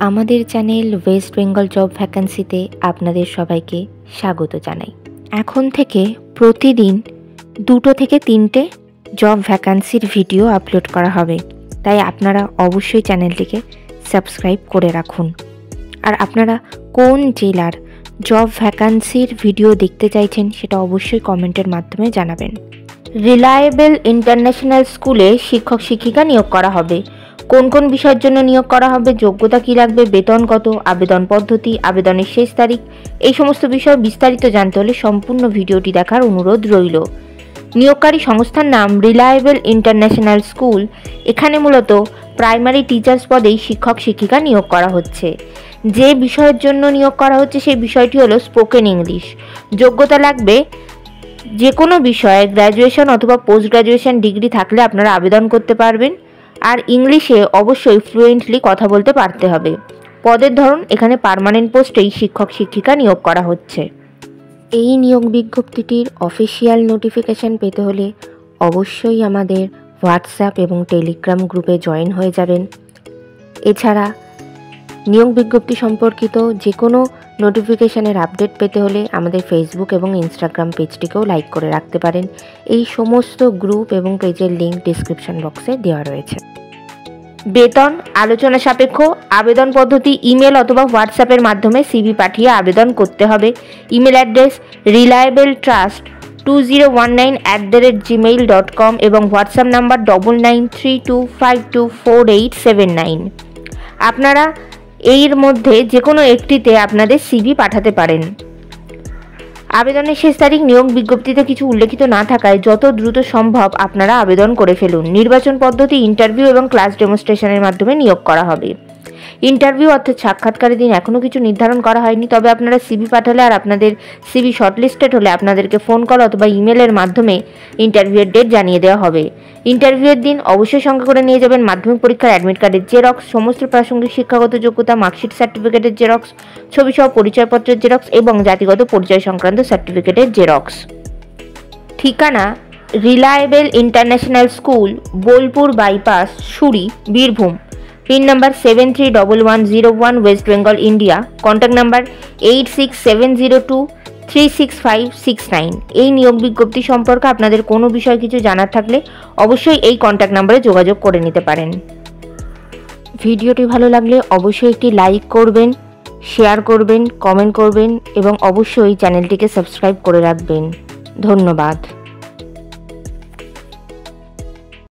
আমাদের channel West Bengal job ভ্যাকান্সিতে আপনাদের সবাইকে স্বাগত জানাই। এখন থেকে প্রতিদিন 2 থেকে 3টে জব ভ্যাকান্সির ভিডিও আপলোড করা হবে, তাই আপনারা অবশ্যই চ্যানেলটিকে সাবস্ক্রাইব করে রাখুন। আর আপনারা কোন জেলার জব ভ্যাকান্সির ভিডিও দেখতে চাইছেন সেটা অবশ্যই কমেন্টের মাধ্যমে জানাবেন। রিলায়েবল ইন্টারন্যাশনাল স্কুলে শিক্ষক শিক্ষিকা নিয়োগ করা হবে। কোন কোন বিষয়ের জন্য নিয়োগ করা হবে, যোগ্যতা কী লাগবে, বেতন কত, আবেদন পদ্ধতি, আবেদনের শেষ তারিখ, এই সমস্ত বিষয় বিস্তারিত জানতে হলে সম্পূর্ণ ভিডিওটি দেখার অনুরোধ রইল। নিয়োগকারী সংস্থার নাম রিলায়েবল ইন্টারন্যাশনাল স্কুল। এখানে মূলত প্রাইমারি টিচার্স পদেই শিক্ষক শিক্ষিকা নিয়োগ করা হচ্ছে। যে বিষয়ের জন্য নিয়োগ করা হচ্ছে সেই বিষয়টি হলো স্পোকেন ইংলিশ। যোগ্যতা লাগবে যে কোনো বিষয়ে গ্র্যাজুয়েশন অথবা পোস্ট গ্র্যাজুয়েশন ডিগ্রি থাকলে আপনারা আবেদন করতে পারবেন। আর ইংলিশে অবশ্যই ফ্লুয়েন্টলি কথা বলতে পারতে হবে। পদের ধরন এখানে পার্মানেন্ট পোস্টেই শিক্ষক শিক্ষিকা নিয়োগ করা হচ্ছে। এই নিয়োগ বিজ্ঞপ্তিটির অফিসিয়াল নোটিফিকেশান পেতে হলে অবশ্যই আমাদের হোয়াটসঅ্যাপ এবং টেলিগ্রাম গ্রুপে জয়েন হয়ে যাবেন। এছাড়া নিয়োগ বিজ্ঞপ্তি সম্পর্কিত যে কোনো নোটিফিকেশানের আপডেট পেতে হলে আমাদের ফেসবুক এবং ইনস্টাগ্রাম পেজটিকেও লাইক করে রাখতে পারেন। এই সমস্ত গ্রুপ এবং পেজের লিঙ্ক ডিসক্রিপশন বক্সে দেওয়া রয়েছে। বেতন আলোচনা সাপেক্ষ। আবেদন পদ্ধতি ইমেল অথবা হোয়াটসঅ্যাপের মাধ্যমে সিভি পাঠিয়ে আবেদন করতে হবে। ইমেল অ্যাড্রেস reliabletrust2019@gmail.com এবং হোয়াটসঅ্যাপ নাম্বার 9932524879। আপনারা এর মধ্যে যে কোনো একটিতে আপনাদের সিভি পাঠাতে পারেন। আবেদনের শেষ তারিখ নিয়োগ বিজ্ঞপ্তিতে কিছু উল্লেখিত না থাকায় যত দ্রুত সম্ভব আপনারা আবেদন করে ফেলুন। নির্বাচন পদ্ধতি ইন্টারভিউ এবং ক্লাস ডেমনস্ট্রেশনের মাধ্যমে নিয়োগ করা হবে। ইন্টারভিউ অর্থাৎ সাক্ষাৎকারের দিন এখনও কিছু নির্ধারণ করা হয়নি, তবে আপনারা সিভি পাঠালে আর আপনাদের সিভি শর্টলিস্টেড হলে আপনাদেরকে ফোন কল অথবা ইমেলের মাধ্যমে ইন্টারভিউয়ের ডেট জানিয়ে দেওয়া হবে। ইন্টারভিউয়ের দিন অবশ্যই সঙ্গে করে নিয়ে যাবেন মাধ্যমিক পরীক্ষার অ্যাডমিট কার্ডের জেরক্স, সমস্ত প্রাসঙ্গিক শিক্ষাগত যোগ্যতা, মার্কশিট সার্টিফিকেটের জেরক্স, ছবিসহ পরিচয়পত্রের জেরক্স এবং জাতিগত পরিচয় সংক্রান্ত সার্টিফিকেটের জেরক্স। ঠিকানা reliable international school, Bolpur bypass, Suri, Birbhum. Pin number 731101, west Bengal, India. Contact number 8670236569। এই নিয়োগ বিজ্ঞপ্তি সম্পর্কে আপনাদের কোনো বিষয় কিছু জানার থাকলে অবশ্যই এই কন্ট্যাক্ট নাম্বারে যোগাযোগ করে নিতে পারেন। ভিডিওটি ভালো লাগলে অবশ্যই একটি লাইক করবেন, শেয়ার করবেন, কমেন্ট করবেন এবং অবশ্যই চ্যানেলটিকে সাবস্ক্রাইব করে রাখবেন। ধন্যবাদ।